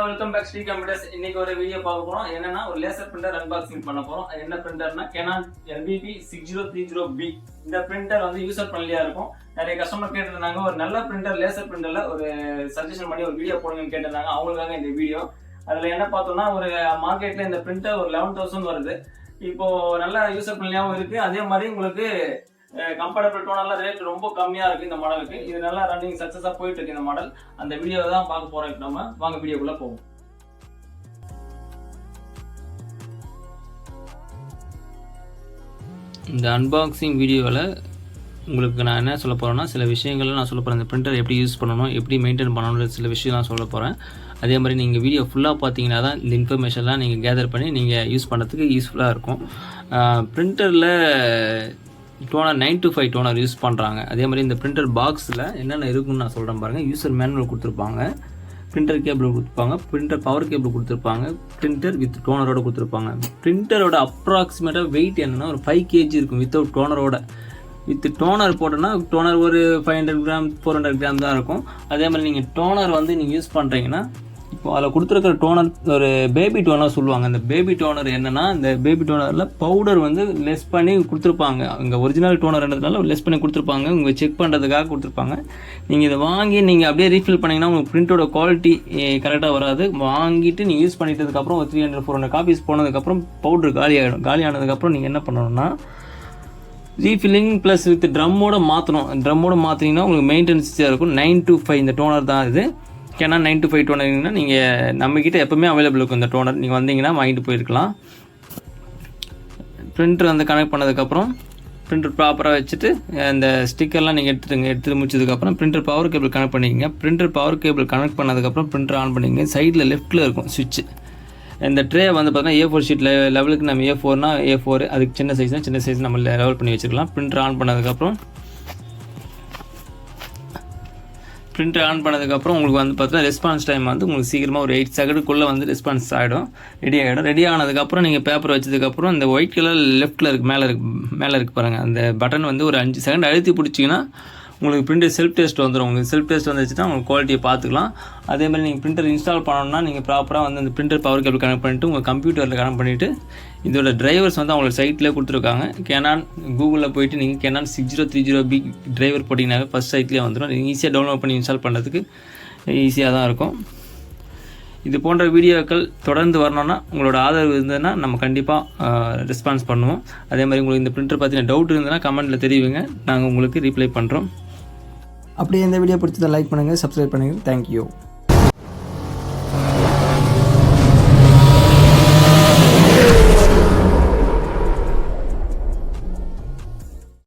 Welcome back Sri computers. இன்னைக்கு ஒரு video பார்க்க போறோம். என்னன்னா ஒரு லேசர் பிரிண்டர் அன்பாக்சிங் பண்ண போறோம். என்ன பிரிண்டர்னா Canon LBP 6030B. இந்த பிரிண்டர் வந்து யூசர் ஃப்ரெண்ட்லியா இருக்கும். நிறைய கஸ்டமர் கேட்டிருந்தாங்க ஒரு நல்ல பிரிண்டர் லேசர் பிரிண்டர்ல ஒரு சஜஷன் பண்ணி ஒரு வீடியோ போடுங்கன்னு கேட்டிருந்தாங்க. அவங்களுக்காக இந்த வீடியோ. அதுல என்ன பார்த்தோம்னா ஒரு மார்க்கெட்ல இந்த பிரிண்டர் ஒரு 11,000 வருது. இப்போ நல்ல யூசர் ஃப்ரெண்ட்லியாவும் இருக்கு. அதே மாதிரி உங்களுக்கு கம்ஃபர்டபுள் டோனர்லாம் ரேட் ரொம்ப கம்மியா இருக்கு இந்த மாடலுக்கு. இது நல்லா ரன்னிங் சக்சஸா போயிட்டு இருக்கு இந்த மாடல். அந்த வீடியோ தான் பார்க்க போறோம். இப்போ நம்ம வாங்க வீடியோக்குள்ள போவோம். இந்த அன்பாக்சிங் வீடியோவில் உங்களுக்கு நான் என்ன சொல்ல போகிறேன்னா சில விஷயங்கள்லாம் நான் சொல்ல போகிறேன். இந்த பிரிண்டர் எப்படி யூஸ் பண்ணணும், எப்படி மெயின்டைன் பண்ணணுன்ற சில விஷயம் நான் சொல்ல போகிறேன். அதே மாதிரி நீங்கள் வீடியோ ஃபுல்லாக பார்த்தீங்கன்னா தான் இந்த இன்ஃபர்மேஷன்லாம் நீங்கள் கேதர் பண்ணி நீங்கள் யூஸ் பண்ணுறதுக்கு யூஸ்ஃபுல்லாக இருக்கும். பிரிண்டரில் டோனர் 925 டோனர் யூஸ் பண்ணுறாங்க. அதே மாதிரி இந்த பிரிண்டர் பாக்ஸில் என்னென்ன இருக்குன்னு நான் சொல்கிறேன் பாருங்கள். யூசர் மேனுவல் கொடுத்துருப்பாங்க, பிரிண்டர் கேபிள் கொடுத்துருப்பாங்க, பிரிண்டர் பவர் கேபிள் கொடுத்துருப்பாங்க, பிரிண்டர் வித் டோனரோட கொடுத்துருப்பாங்க. பிரிண்டரோட அப்ராக்சிமேட்டாக வெயிட் என்னென்னா ஒரு 5 kg இருக்கும் வித்தவுட் டோனரோட. வித் டோனர் போட்டோன்னா டோனர் ஒரு 500 கிராம் 400 கிராம் தான் இருக்கும். அதே மாதிரி நீங்கள் டோனர் வந்து நீங்கள் யூஸ் பண்ணுறீங்கன்னா இப்போ அதில் கொடுத்துருக்கிற டோனர் ஒரு பேபி டோனர் சொல்லுவாங்க. அந்த பேபி டோனர் என்னென்னா இந்த பேபி டோனரில் பவுடர் வந்து லெஸ் பண்ணி கொடுத்துருப்பாங்க. இங்கே ஒரிஜினல் டோனர்ன்றதுனால லெஸ் பண்ணி கொடுத்துருப்பாங்க, உங்கள் செக் பண்ணுறதுக்காக கொடுத்துருப்பாங்க. நீங்கள் இதை வாங்கி நீங்கள் அப்படியே ரீஃபில் பண்ணிங்கன்னா உங்களுக்கு பிரிண்டோட குவாலிட்டி கரெக்டாக வராது. வாங்கிட்டு நீங்கள் யூஸ் பண்ணிட்டதுக்கப்புறம் ஒரு 300-400 காப்பீஸ் போனதுக்கப்புறம் பவுடர் காலியானதுக்கப்புறம் நீங்கள் என்ன பண்ணணும்னா ரீஃபில்லிங் ப்ளஸ் வித் ட்ரம்மோட மாற்றணும். ட்ரம்மோட மாற்றினீங்கன்னா உங்களுக்கு மெயின்டெனன்ஸாக இருக்கும். 925 இந்த டோனர் தான் இது. Canon 925 டோனர்னா நீங்கள் நம்மக்கிட்ட எப்போவுமே அவைலபிள் இருக்கும் இந்த டோனர். நீங்கள் வந்தீங்கன்னா வாங்கிட்டு போயிருக்கலாம். பிரிண்டர் வந்து கனெக்ட் பண்ணதுக்கப்புறம் பிரிண்டர் ப்ராப்பராக வச்சுட்டு இந்த ஸ்டிக்கர்லாம் நீங்கள் எடுத்து முடிச்சதுக்கப்புறம் பிரிண்டர் பவர் கேபிள் கனெக்ட் பண்ணிக்கங்க. பிரிண்டர் பவர் கேபிள் கனெக்ட் பண்ணதுக்கப்புறம் பிரிண்டர் ஆன் பண்ணிக்கங்க. சைடில் லெஃப்ட்டில் இருக்கும் சுவிட்சு. இந்த ட்ரே வந்து பார்த்தீங்கன்னா A4 ஷீட் லெவலுக்கு நம்ம A4னா A4, அதுக்கு சின்ன சைஸ் நம்ம லெவல் பண்ணி வச்சுக்கலாம். பிரிண்டர் ஆன் பண்ணதுக்கப்புறம் பிரிண்டர் ஆன் பண்ணதுக்கப்புறம் உங்களுக்கு வந்து பார்த்தீங்கன்னா ரெஸ்பான்ஸ் டைம் வந்து உங்களுக்கு சீக்கிரமாக ஒரு 8 செகண்டுக்குள்ளே வந்து ரெஸ்பான்ஸ் ஆகிடும், ரெடி ஆனதுக்கப்புறம் நீங்கள் பேப்பர் வச்சதுக்கப்புறம் இந்த ஒயிட் கலர் லெஃப்ட்டில் இருக்குது மேலே இருக்குது பாருங்கள். அந்த பட்டன் வந்து ஒரு 5 செகண்ட் அழுத்தி பிடிச்சிங்கன்னா உங்களுக்கு பிரிண்டர் செல்ஃப் டெஸ்ட் வந்துடும். உங்களுக்கு செல்ஃப் டெஸ்ட் வந்துச்சுன்னா உங்களுக்கு குவாலிட்டியை பார்த்துக்கலாம். அதே மாதிரி நீங்கள் பிரிண்டர் இன்ஸ்டால் பண்ணணும்னா நீங்கள் ப்ராப்பராக வந்து அந்த பிரிண்டர் பவர் கேபிள் கனெக்ட் பண்ணிவிட்டு உங்கள் கம்ப்யூட்டரில் கனெக்ட் பண்ணிவிட்டு இதோட டிரைவர்ஸ் வந்து அவங்களோட சைட்லேயே கொடுத்துருக்காங்க. Canon கூகுளில் போய்ட்டு நீங்கள் Canon 6030B டிரைவர் போட்டிங்கனாவே ஃபஸ்ட் சைட்லேயே வந்துடும். நீங்கள் ஈஸியாக டவுன்லோட் பண்ணி இன்ஸ்டால் பண்ணுறதுக்கு ஈஸியாக தான் இருக்கும். இது போன்ற வீடியோக்கள் தொடர்ந்து வரணும்னா உங்களோட ஆதரவு இருந்ததுன்னா நம்ம கண்டிப்பாக ரெஸ்பான்ஸ் பண்ணுவோம். அதே மாதிரி உங்களுக்கு இந்த பிரிண்டர் பற்றின டவுட் இருந்ததுன்னா கமெண்ட்டில் தெரிவிங்க, நாங்கள் உங்களுக்கு ரீப்ளை பண்ணுறோம். அப்படியே இந்த வீடியோ பிடிச்சதை லைக் பண்ணுங்கள், சப்ஸ்கிரைப் பண்ணுங்கள். தேங்க்யூ.